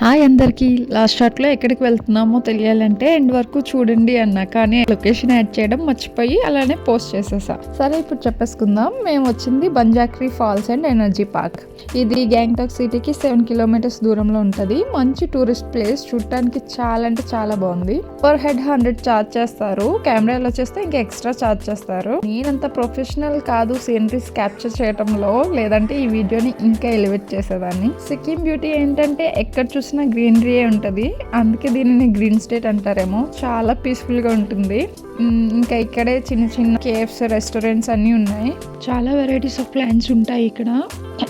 Hi అందరికీ. Last షాట్లో ఎక్కడికి వెళ్తున్నామో తెలియాలంటే ఎండ్ వరకు చూడండి అన్నా, కానీ లొకేషన్ యాడ్ చేయడం మర్చిపోయి అలానే పోస్ట్ చేసేసా. సరే ఇప్పుడు చెప్పేసుకుందాం. మేము వచ్చింది బంజాక్రీ ఫాల్స్ అండ్ ఎనర్జీ పార్క్. ఇది గ్యాంగ్టాక్ సిటీకి 7 కిలోమీటర్స్ దూరంలో ఉంటుంది. మంచి టూరిస్ట్ ప్లేస్, చూడటానికి చాలా అంటే చాలా బాగుంది. పర్ హెడ్ 100 ఛార్జ్ చేస్తారు. కెమెరాలో చేస్తే ఇంకా ఎక్స్ట్రా ఛార్జ్ చేస్తారు. నేనంత ప్రొఫెషనల్ కాదు సీనరీస్ క్యాప్చర్ చేయడంలో, లేదంటే ఈ వీడియోని ఇంకా ఎలివేట్ చేసేదాన్ని. సిక్కిం బ్యూటీ ఏంటంటే ఎక్కడ చూసినా గ్రీనరీ ఉంటది, అందుకే దీనిని గ్రీన్ స్టేట్ అంటారేమో. చాలా పీస్ఫుల్ గా ఉంటుంది. ఇంకా ఇక్కడే చిన్న చిన్న కేఫ్స్, రెస్టారెంట్స్ అన్నీ ఉన్నాయి. చాలా వెరైటీస్ ఆఫ్ ప్లాంట్స్ ఉంటాయి ఇక్కడ.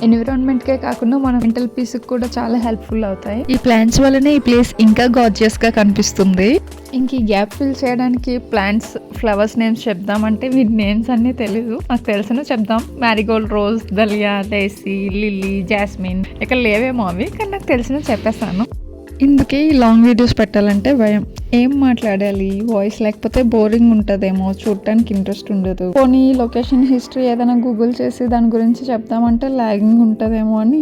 ఎన్విరాన్మెంట్కే కాకుండా మన మెంటల్ పీస్ కూడా చాలా హెల్ప్ఫుల్ అవుతాయి. ఈ ప్లాంట్స్ వల్లనే ఈ ప్లేస్ ఇంకా గార్జియస్ గా కనిపిస్తుంది. ఇంక ఈ గ్యాప్ ఫిల్ చేయడానికి ప్లాంట్స్, ఫ్లవర్స్ నేమ్స్ చెప్దామంటే వీటి నేమ్స్ అన్నీ తెలీదు. నాకు తెలిసిన చెప్దాం. Marigold, rose, dahlia, daisy, lily, jasmine. ఇక్కడ లేవేమో అవి, కానీ నాకు తెలిసిన చెప్పేస్తాను. ఇందుకే ఈ లాంగ్ వీడియోస్ పెట్టాలంటే భయం. ఏం మాట్లాడాలి, వాయిస్ లేకపోతే బోరింగ్ ఉంటుందేమో, చూడటానికి ఇంట్రెస్ట్ ఉండదు. పోనీ లొకేషన్ హిస్టరీ ఏదైనా గూగుల్ చేసి దాని గురించి చెప్దామంటే లాగింగ్ ఉంటుందేమో అని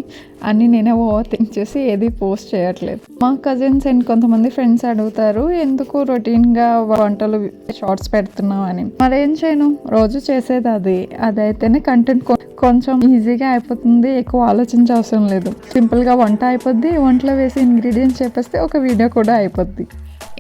నేనే ఓవర్ థింక్ చేసి ఏది పోస్ట్ చేయట్లేదు. మా కజిన్స్ అండ్ కొంతమంది ఫ్రెండ్స్ అడుగుతారు, ఎందుకు రొటీన్గా వంటలు షార్ట్స్ పెడుతున్నావు అని. మరేం చేయను, రోజు చేసేది అదైతేనే కంటెంట్ కొంచెం ఈజీగా అయిపోతుంది. ఎక్కువ ఆలోచించే అవసరం లేదు. సింపుల్గా వంట అయిపోద్ది. వంటలో వేసి ఇంగ్రీడియంట్స్ చెప్పేస్తే ఒక వీడియో కూడా అయిపోద్ది.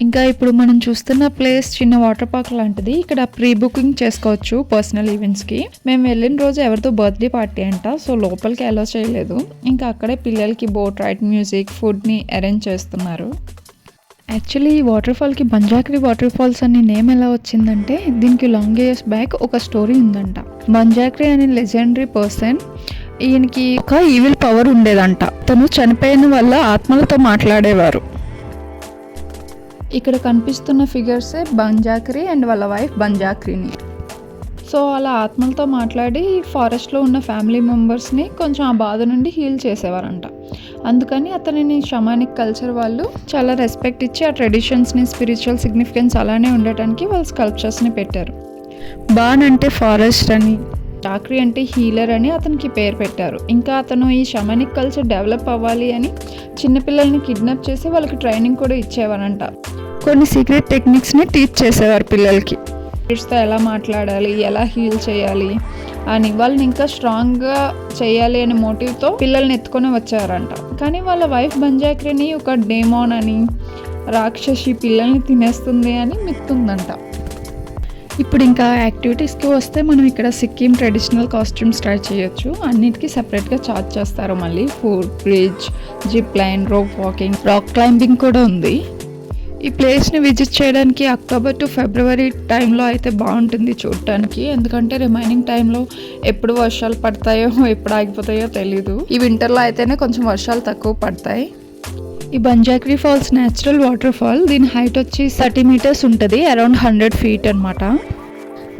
ఇంకా ఇప్పుడు మనం చూస్తున్న ప్లేస్ చిన్న వాటర్ పార్క్ లాంటిది. ఇక్కడ ప్రీ బుకింగ్ చేసుకోవచ్చు పర్సనల్ ఈవెంట్స్కి. మేము వెళ్ళిన రోజు ఎవరితో బర్త్డే పార్టీ అంట, సో లోపలికి అలో చేయలేదు. ఇంకా అక్కడే పిల్లలకి బోట్ రైడ్, మ్యూజిక్, ఫుడ్ని అరేంజ్ చేస్తున్నారు. యాక్చువల్లీ ఈ వాటర్ ఫాల్కి బంజాక్రీ వాటర్ ఫాల్స్ అని నేమ్ ఎలా వచ్చిందంటే, దీనికి లాంగ్ ఇయర్స్ బ్యాక్ ఒక స్టోరీ ఉందంట. బంజాక్రీ అనే లెజెండరీ పర్సన్, ఈయనకి ఒక ఈవిల్ పవర్ ఉండేదంట. తను చనిపోయిన వల్ల ఆత్మలతో మాట్లాడేవారు. ఇక్కడ కనిపిస్తున్న ఫిగర్సే బంజాక్రీ అండ్ వాళ్ళ వైఫ్ బంజాక్రీని. సో అలా ఆత్మలతో మాట్లాడి ఫారెస్ట్లో ఉన్న ఫ్యామిలీ మెంబర్స్ని కొంచెం ఆ బాధ నుండి హీల్ చేసేవారంట. అందుకని అతనిని షమానిక్ కల్చర్ వాళ్ళు చాలా రెస్పెక్ట్ ఇచ్చి ఆ ట్రెడిషన్స్ని, స్పిరిచువల్ సిగ్నిఫికెన్స్ అలానే ఉండటానికి వాళ్ళ స్కల్ప్చర్స్ని పెట్టారు. బాన్ అంటే ఫారెస్ట్ అని, టాక్రీ అంటే హీలర్ అని అతనికి పేరు పెట్టారు. ఇంకా అతను ఈ షమానిక్ కల్చర్ డెవలప్ అవ్వాలి అని చిన్నపిల్లల్ని కిడ్నాప్ చేసి వాళ్ళకి ట్రైనింగ్ కూడా ఇచ్చేవారంట. కొన్ని సీక్రెట్ టెక్నిక్స్ని టీచ్ చేసేవారు పిల్లలకి. కిడ్స్తో ఎలా మాట్లాడాలి, ఎలా హీల్ చేయాలి అని, వాళ్ళని ఇంకా స్ట్రాంగ్గా చేయాలి అనే మోటివ్తో పిల్లల్ని ఎత్తుకొని వచ్చారంట. కానీ వాళ్ళ వైఫ్ బంజాక్రీని ఒక డేమాన్ అని, రాక్షసి పిల్లల్ని తినేస్తుంది అని మిత్తుందంట. ఇప్పుడు ఇంకా యాక్టివిటీస్కి వస్తే మనం ఇక్కడ సిక్కిం ట్రెడిషనల్ కాస్ట్యూమ్స్ ట్రై చేయొచ్చు. అన్నిటికీ సెపరేట్గా ఛార్జ్ చేస్తారు. మళ్ళీ food bridge, zip line, rope walking, rock climbing కూడా ఉంది. ఈ ప్లేస్ని విజిట్ చేయడానికి అక్టోబర్ టు ఫిబ్రవరి టైంలో అయితే బాగుంటుంది చూడటానికి. ఎందుకంటే రిమైనింగ్ టైంలో ఎప్పుడు వర్షాలు పడతాయో ఎప్పుడు ఆగిపోతాయో తెలీదు. ఈ వింటర్లో అయితేనే కొంచెం వర్షాలు తక్కువ పడతాయి. ఈ బంజాక్రీ ఫాల్స్ న్యాచురల్ వాటర్ ఫాల్. దీని హైట్ వచ్చి 30 మీటర్స్ ఉంటుంది, అరౌండ్ 100 ఫీట్ అనమాట.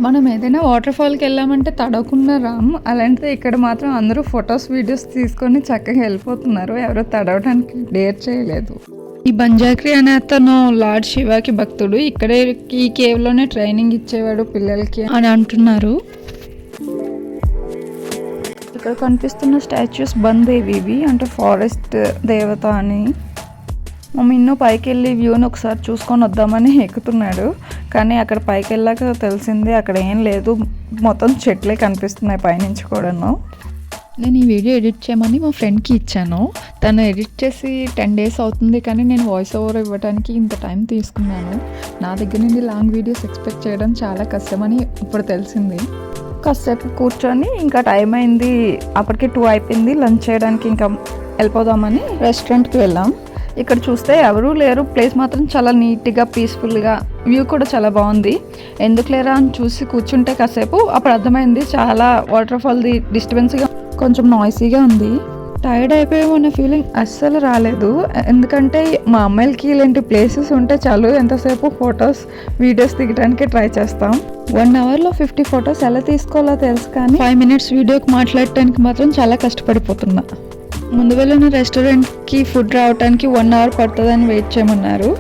మనం ఏదైనా వాటర్ ఫాల్కి వెళ్ళామంటే తడవకుండా రాము. అలాంటిది ఇక్కడ మాత్రం అందరూ ఫొటోస్, వీడియోస్ తీసుకొని చక్కగా వెళ్ళిపోతున్నారు. ఎవరో తడవడానికి డేర్ చేయలేదు. ఈ బంజాక్రీ అనే అతను లార్డ్ శివాకి భక్తుడు. ఇక్కడే ఈ కేవ్లోనే ట్రైనింగ్ ఇచ్చేవాడు పిల్లలకి అని అంటున్నారు. ఇక్కడ కనిపిస్తున్న స్టాచ్యూస్ బందేవి అంటే ఫారెస్ట్ దేవత అని. మా మిన్ను పైకి వెళ్ళి వ్యూని ఒకసారి చూసుకొని వద్దామని ఎక్కుతున్నాడు. కానీ అక్కడ పైకి వెళ్ళాక తెలిసింది అక్కడ ఏం లేదు, మొత్తం చెట్లే కనిపిస్తున్నాయి పైనుంచి కూడాను. నేను ఈ వీడియో ఎడిట్ చేయమని మా ఫ్రెండ్కి ఇచ్చాను. తను ఎడిట్ చేసి 10 days అవుతుంది, కానీ నేను వాయిస్ ఓవర్ ఇవ్వడానికి ఇంత టైం తీసుకున్నాను. నా దగ్గర నుండి లాంగ్ వీడియోస్ ఎక్స్పెక్ట్ చేయడం చాలా కష్టమని ఇప్పుడు తెలిసింది. కాసేపు కూర్చొని ఇంకా టైం అయింది, అప్పటికి 2 అయిపోయింది. లంచ్ చేయడానికి ఇంకా వెళ్ళిపోదామని రెస్టారెంట్కి వెళ్ళాం. ఇక్కడ చూస్తే ఎవరూ లేరు. ప్లేస్ మాత్రం చాలా నీట్గా, పీస్ఫుల్గా, వ్యూ కూడా చాలా బాగుంది. ఎందుకు లేరా అని చూసి కూర్చుంటే కాసేపు అప్పుడు అర్థమైంది చాలా వాటర్ ఫాల్ది డిస్టర్బెన్స్గా, కొంచెం నాయిసీగా ఉంది. టైర్డ్ అయిపోయామన్న ఫీలింగ్ అస్సలు రాలేదు. ఎందుకంటే మా అమ్మాయిలకి ఇలాంటి ప్లేసెస్ ఉంటే చాలు, ఎంతసేపు ఫొటోస్, వీడియోస్ దిగడానికి ట్రై చేస్తాం. 1 అవర్లో 50 ఫొటోస్ ఎలా తీసుకోవాలో తెలుసు, కానీ 5 minutes వీడియోకి మాట్లాడటానికి మాత్రం చాలా కష్టపడిపోతున్నా. ముందు వెళ్ళిన రెస్టారెంట్కి ఫుడ్ రావడానికి 1 hour పడుతుందని వెయిట్ చేయమన్నారు.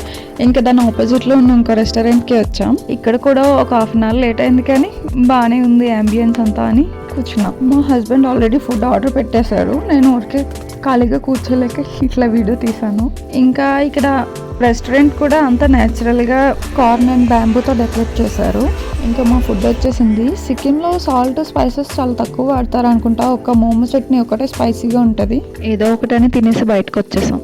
ఇంకా దాని ఆపోజిట్లో ఉన్న ఇంకో రెస్టారెంట్కి వచ్చాం. ఇక్కడ కూడా ఒక 1/2 hour లేట్ అయింది, కానీ బాగానే ఉంది అంబియన్స్ అంతా అని కూర్చున్నాం. మా హస్బెండ్ ఆల్రెడీ ఫుడ్ ఆర్డర్ పెట్టేశాడు. నేను ఊరికే ఖాళీగా కూర్చోలేక ఇట్లా వీడియో తీసాను. ఇంకా ఇక్కడ రెస్టారెంట్ కూడా అంతా న్యాచురల్గా కార్న్ అండ్ బ్యాంబూతో డెకరేట్ చేశారు. ఇంకా మా ఫుడ్ వచ్చేసింది. సిక్కింలో సాల్ట్ స్పైసెస్ చాలా తక్కువ వాడతారు అనుకుంటా. ఒక మోమో చట్నీ ఒకటే స్పైసీగా ఉంటుంది. ఏదో ఒకటని తినేసి బయటకు వచ్చేసాం.